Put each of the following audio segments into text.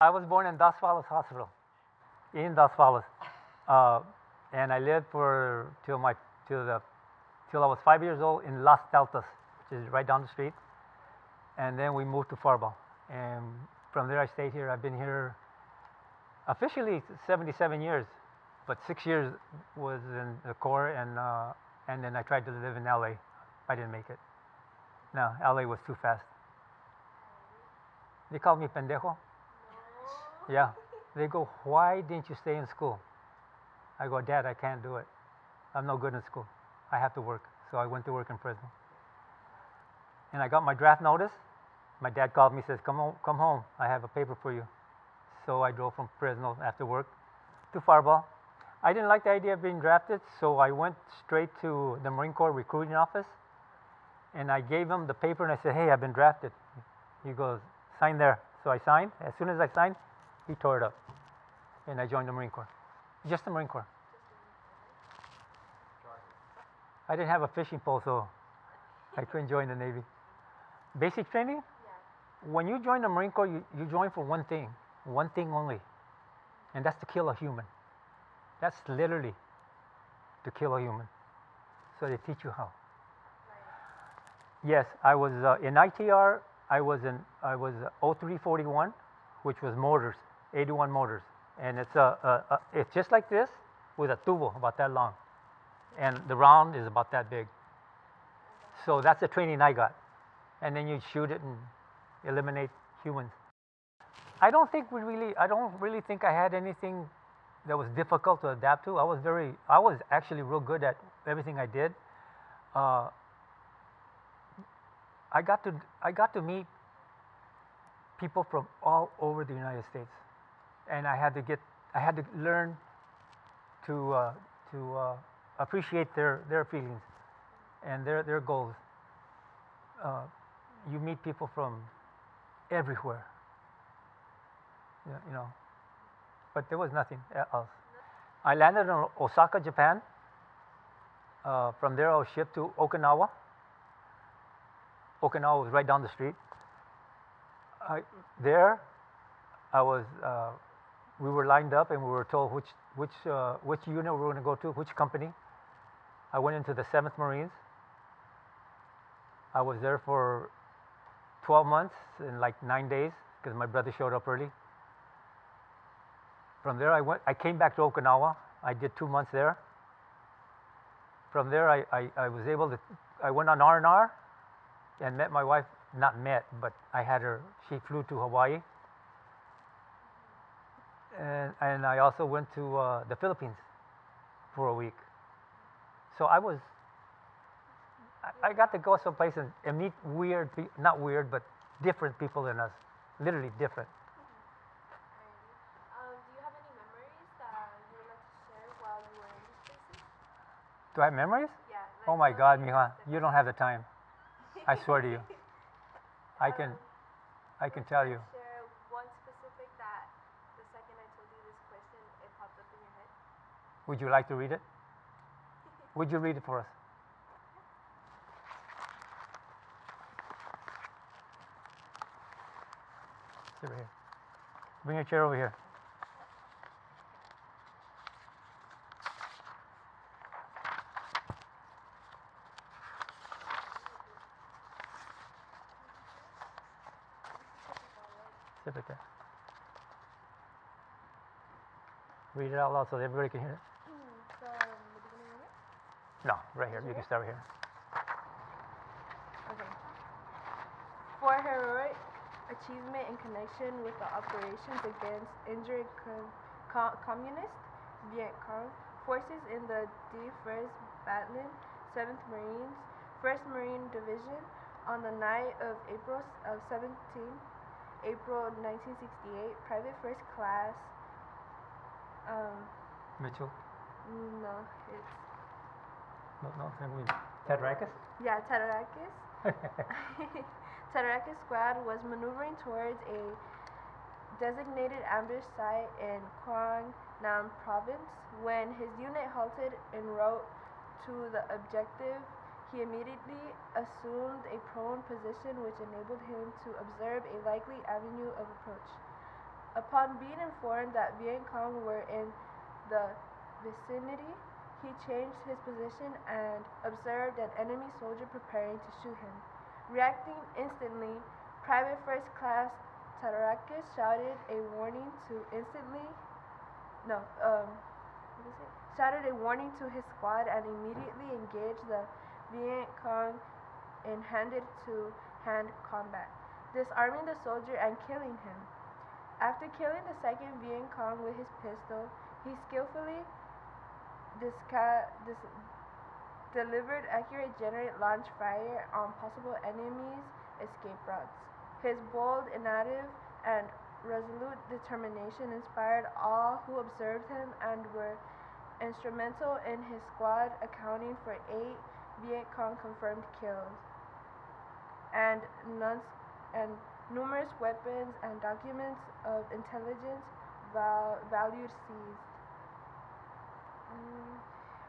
I was born in Dos Valles Hospital, in Dos Valles, uh, and I lived for till the till I was 5 years old in Las Deltas, which is right down the street. And then we moved to Faribault, and from there I stayed here. I've been here officially 77 years, but 6 years was in the Corps, and then I tried to live in LA. I didn't make it. No, LA was too fast. They called me pendejo. Yeah. They go, why didn't you stay in school? I go, Dad, I can't do it. I'm no good in school. I have to work. So I went to work in prison. And I got my draft notice. My dad called me, says, come home. I have a paper for you. So I drove from Fresno after work to Faribault. I didn't like the idea of being drafted, so I went straight to the Marine Corps recruiting office, and I gave him the paper, and I said, hey, I've been drafted. He goes, sign there. So I signed. As soon as I signed, he tore it up, and I joined the Marine Corps. Just the Marine Corps. I didn't have a fishing pole, so I couldn't join the Navy. Basic training? When you join the Marine Corps, you join for one thing only, and that's to kill a human. That's literally to kill a human. So they teach you how. Yes, I was in ITR. I was 0341, which was motors, 81 motors, and it's just like this with a tubo about that long, and the round is about that big. So that's the training I got, and then you shoot it and eliminate humans. I don't really think I had anything that was difficult to adapt to. I was actually real good at everything I did. Uh, I got to meet people from all over the United States, and I had to learn to appreciate their feelings and their goals. Uh, you meet people from everywhere, you know, but there was nothing else. I landed in Osaka, Japan. From there, I was shipped to Okinawa. Okinawa was right down the street. There, I was. We were lined up, and we were told which unit we were going to go to, which company. I went into the 7th Marines. I was there for 12 months in like 9 days because my brother showed up early. From there, I came back to Okinawa. I did 2 months there. From there, I was able to. I went on R&R and met my wife. Not met, but I had her. She flew to Hawaii, and I also went to the Philippines for a week. So I got to go someplace and meet not weird, but different people than us, literally different. Do you have any memories that you would like to share while you were in these places? Do I have memories? Yeah. Oh my God, Mija, you don't have the time. I swear to you. I can tell you. Share one specific that the second I told you this question, it popped up in your head. Would you like to read it? Would you read it for us? Sit over here. Bring your chair over here. Sit right there. Read it out loud so everybody can hear it. From the beginning of it? No, right here. You can start right here. Okay. For heroic achievement in connection with the operations against injured communist Viet Cong forces in the D1st Battalion, 7th Marines, 1st Marine Division, on the night of April 1968, Private First Class. Mitchell? No, it's. No, Takaratis? Yeah, Takaratis. Takaratis squad was maneuvering towards a designated ambush site in Quang Nam province. When his unit halted en route to the objective, he immediately assumed a prone position which enabled him to observe a likely avenue of approach. Upon being informed that Viet Cong were in the vicinity, he changed his position and observed an enemy soldier preparing to shoot him. Reacting instantly, Private First Class Takaratis shouted a warning to instantly no what is it? Shouted a warning to his squad and immediately engaged the Viet Cong in hand-to-hand combat, disarming the soldier and killing him. After killing the second Viet Cong with his pistol, he skillfully delivered accurate generate launch fire on possible enemies' escape routes. His bold, innovative, and resolute determination inspired all who observed him and were instrumental in his squad accounting for 8 Viet Cong confirmed kills and numerous weapons and documents of intelligence valued seized.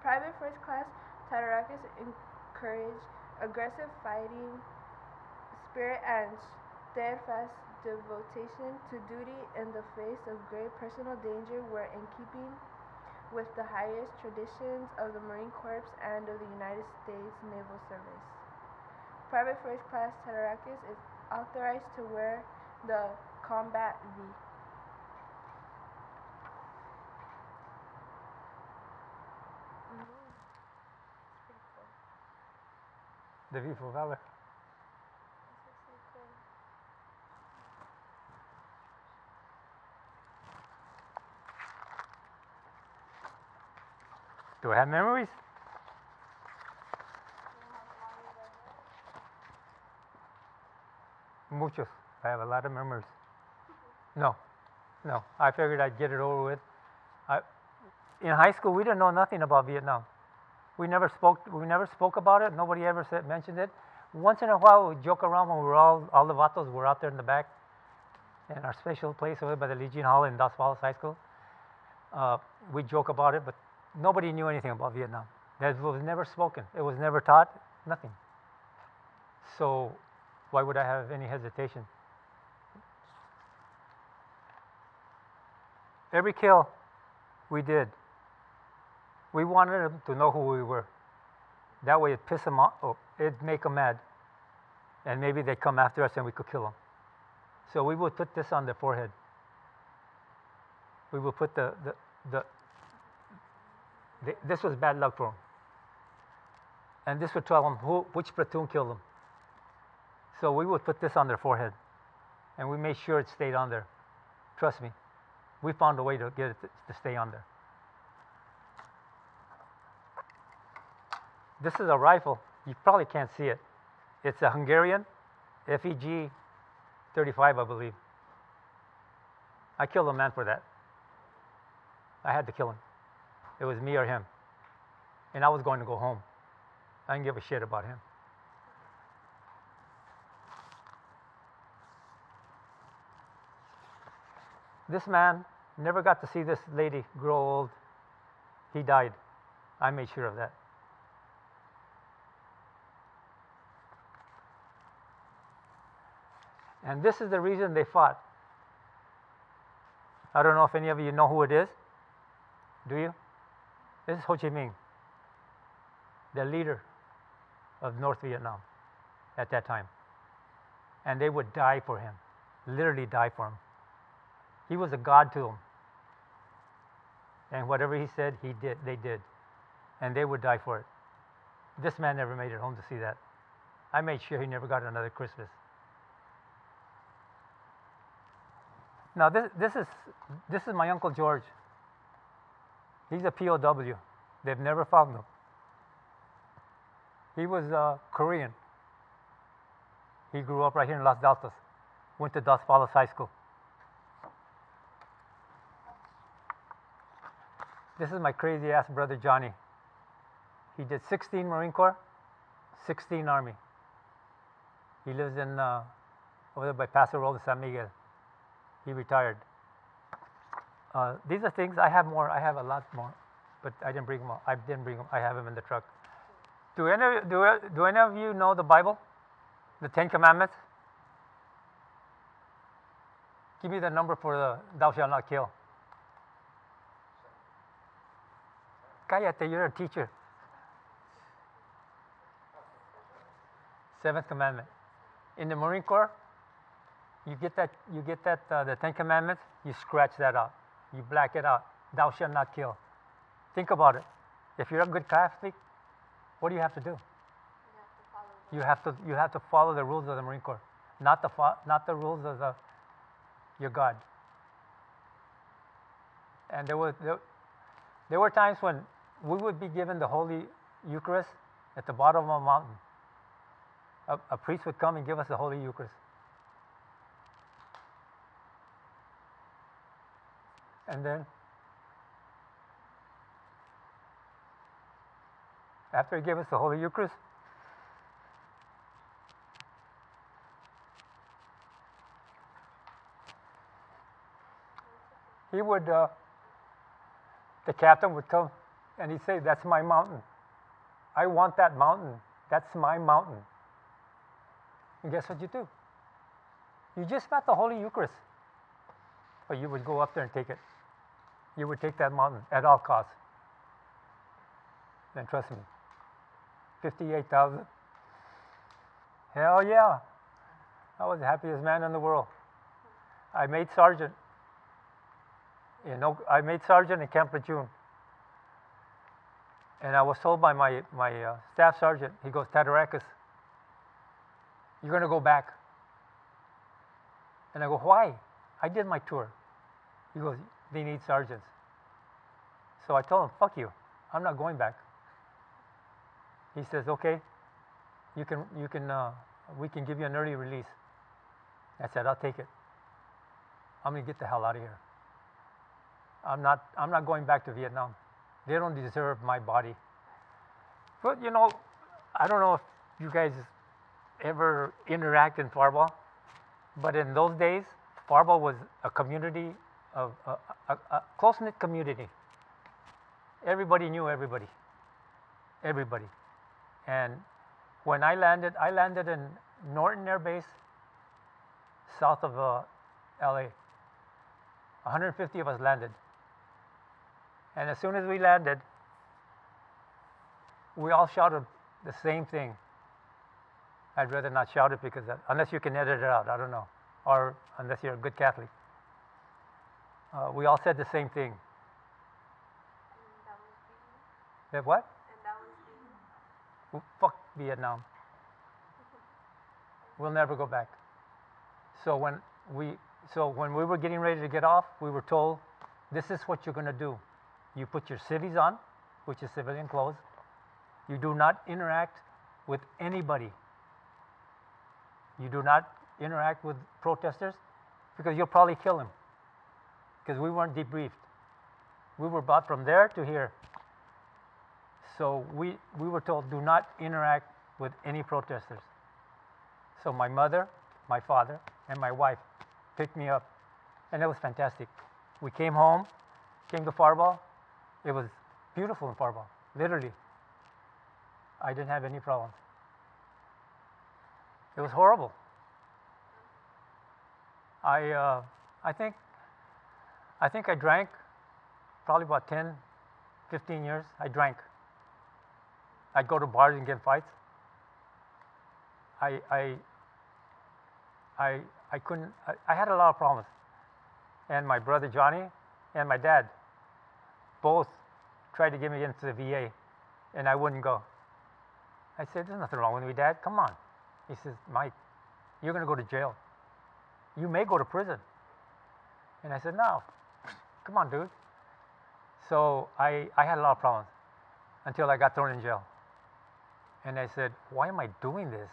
Private First Class Takaratis encouraged aggressive fighting spirit and steadfast devotion to duty in the face of great personal danger were in keeping with the highest traditions of the Marine Corps and of the United States Naval Service. Private First Class Takaratis is authorized to wear the combat V. The V for valor. Do I have memories? Muchos. I have a lot of memories. No. I figured I'd get it over with. In high school, we didn't know nothing about Vietnam. We never spoke about it. Nobody ever mentioned it. Once in a while, we joke around when we were all the vatos were out there in the back, in our special place over by the Legion Hall in Dos Palos High School. We joke about it, but nobody knew anything about Vietnam. That was never spoken. It was never taught. Nothing. So, why would I have any hesitation? Every kill we did, we wanted them to know who we were. That way, it piss them off. It'd make them mad, and maybe they'd come after us, and we could kill them. So we would put this on their forehead. We would put this was bad luck for them, and this would tell them which platoon killed them. So we would put this on their forehead, and we made sure it stayed on there. Trust me, we found a way to get it to stay on there. This is a rifle. You probably can't see it. It's a Hungarian FEG 35, I believe. I killed a man for that. I had to kill him. It was me or him. And I was going to go home. I didn't give a shit about him. This man never got to see this lady grow old. He died. I made sure of that. And this is the reason they fought. I don't know if any of you know who it is. Do you? This is Ho Chi Minh, the leader of North Vietnam at that time. And they would die for him, literally die for him. He was a god to them. And whatever he said, they did. And they would die for it. This man never made it home to see that. I made sure he never got another Christmas. Now this is my Uncle George. He's a POW. They've never found him. He was Korean. He grew up right here in Los Deltas. Went to Dos Palos High School. This is my crazy ass brother Johnny. He did 16 Marine Corps, 16 Army. He lives in over there by Paso Robles, San Miguel. He retired. These are things I have more. I have a lot more, but I didn't bring them all. I didn't bring them. I have them in the truck. Do any of you know the Bible, the Ten Commandments? Give me the number for the thou shalt not kill. Cállate, you're a teacher. Seventh commandment. In the Marine Corps, you get that, the Ten Commandments, you scratch that out. You black it out. Thou shalt not kill. Think about it. If you're a good Catholic, what do you have to do? You have to follow the rules of the Marine Corps, not the rules of your God. And there were times when we would be given the Holy Eucharist at the bottom of a mountain. A priest would come and give us the Holy Eucharist. And then, after he gave us the Holy Eucharist, he would, the captain would come and he'd say, "That's my mountain. I want that mountain. That's my mountain." And guess what you do? You just got the Holy Eucharist. But you would go up there and take it. You would take that mountain at all costs. And trust me, 58,000. Hell yeah. I was the happiest man in the world. I made sergeant. I made sergeant in Camp Lejeune. And I was told by my staff sergeant, he goes, "Takaratis, you're going to go back." And I go, "Why? I did my tour." He goes, "They need sergeants." So I told him, "Fuck you, I'm not going back." He says, "Okay, we can give you an early release." I said, "I'll take it. I'm going to get the hell out of here. I'm not going back to Vietnam. They don't deserve my body." But I don't know if you guys ever interact in Farball, but in those days, Farball was a community of a close-knit community. Everybody knew everybody. Everybody. And when I landed in Norton Air Base, south of LA. 150 of us landed. And as soon as we landed, we all shouted the same thing. I'd rather not shout it because unless you can edit it out, I don't know, or unless you're a good Catholic. We all said the same thing. That what? And that was fuck Vietnam. We'll never go back. So when we were getting ready to get off, we were told, "This is what you're going to do. You put your civvies on, which is civilian clothes. You do not interact with anybody. You do not interact with protesters because you'll probably kill them." Because we weren't debriefed. We were brought from there to here. So we were told, "Do not interact with any protesters." So my mother, my father, and my wife picked me up, and it was fantastic. We came home, came to Farball. It was beautiful in Farball, literally. I didn't have any problems. It was horrible. I think I drank probably about 10, 15 years. I drank. I'd go to bars and get in fights. I couldn't. I had a lot of problems. And my brother Johnny and my dad both tried to get me into the VA, and I wouldn't go. I said, "There's nothing wrong with me, Dad. Come on." He says, "Mike, you're going to go to jail. You may go to prison." And I said, "No, come on, dude." So I had a lot of problems until I got thrown in jail. And I said, "Why am I doing this?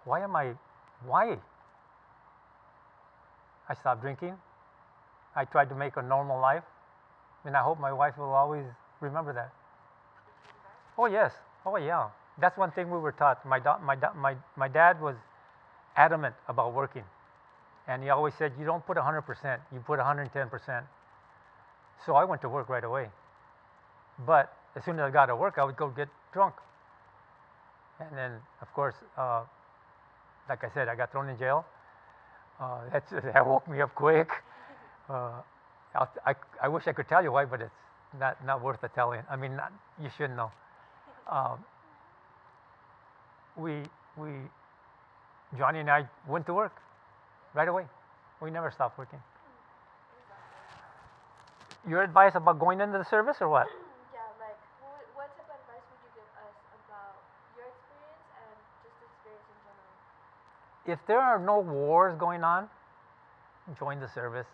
Why?" I stopped drinking. I tried to make a normal life. And I hope my wife will always remember that. Oh, yes. Oh, yeah. That's one thing we were taught. My dad was adamant about working. And he always said, "You don't put 100%, you put 110%. So I went to work right away. But as soon as I got to work, I would go get drunk. And then, of course, like I said, I got thrown in jail. That woke me up quick. Uh, I wish I could tell you why, but it's not worth the telling. I mean, not, you should know. Um, we we Johnny and I went to work right away. We never stopped working. Your advice about going into the service or what? Yeah, like what type of advice would you give us about your experience and just experience in general? If there are no wars going on, join the service.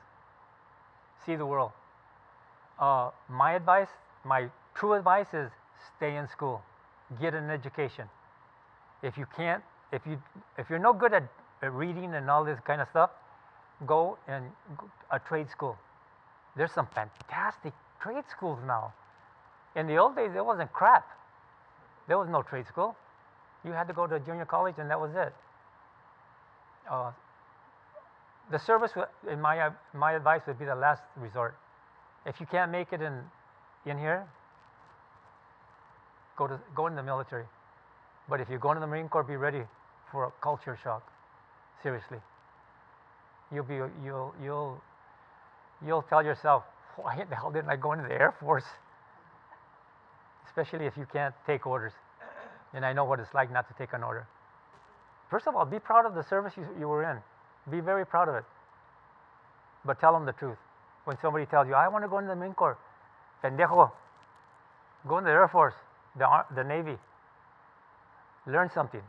See the world. My advice, my true advice is stay in school, get an education. If you can't, if you're no good at reading and all this kind of stuff, go and a trade school. There's some fantastic trade schools now. In the old days, it wasn't crap. There was no trade school. You had to go to junior college, and that was it. Uh, the service, in my advice, would be the last resort. If you can't make it in here, go in the military. But if you go into the Marine Corps, be ready for a culture shock. Seriously, you'll tell yourself, why the hell didn't I go into the Air Force? Especially if you can't take orders. And I know what it's like not to take an order. First of all, be proud of the service you were in. Be very proud of it. But tell them the truth. When somebody tells you, I want to go into the Marine Corps, pendejo, go into the Air Force, the Navy. Learn something.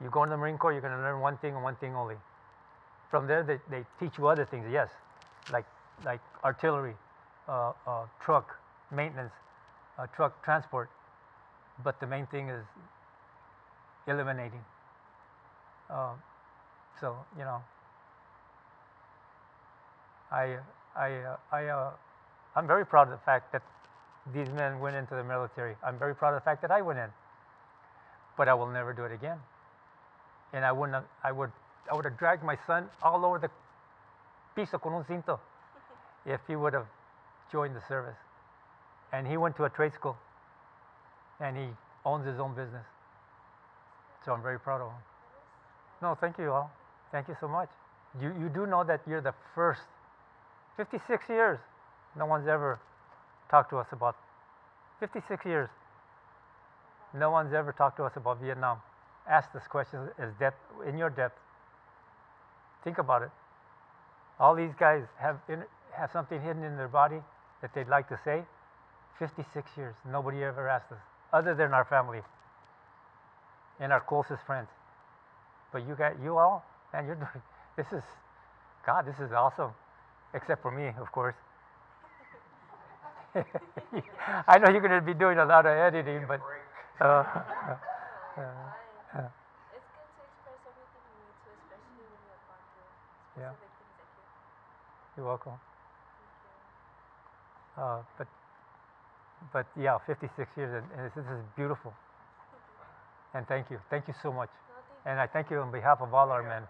You go into the Marine Corps, you're going to learn one thing and one thing only. From there, they teach you other things, yes, like artillery, truck maintenance, truck transport. But the main thing is eliminating. So you know, I'm very proud of the fact that these men went into the military. I'm very proud of the fact that I went in. But I will never do it again. And I would have dragged my son all over the piso con un cinto if he would have joined the service. And he went to a trade school, and he owns his own business. So I'm very proud of him. No, thank you all. Thank you so much. You do know that you're the first. 56 years, no one's ever talked to us about. 56 years. No one's ever talked to us about Vietnam. Asked us questions as depth, in your depth. Think about it. All these guys have something hidden in their body that they'd like to say. 56 years, nobody ever asked us, other than our family and our closest friends. But you all, and you're doing, this is awesome. Except for me, of course. I know you're going to be doing a lot of editing, but. It's good to express everything you need to, especially when you have gone through Yeah. specific things like you. You're welcome. Thank you. But yeah, 56 years, and this is beautiful. And thank you so much. No, thank you. And I thank you on behalf of all our men.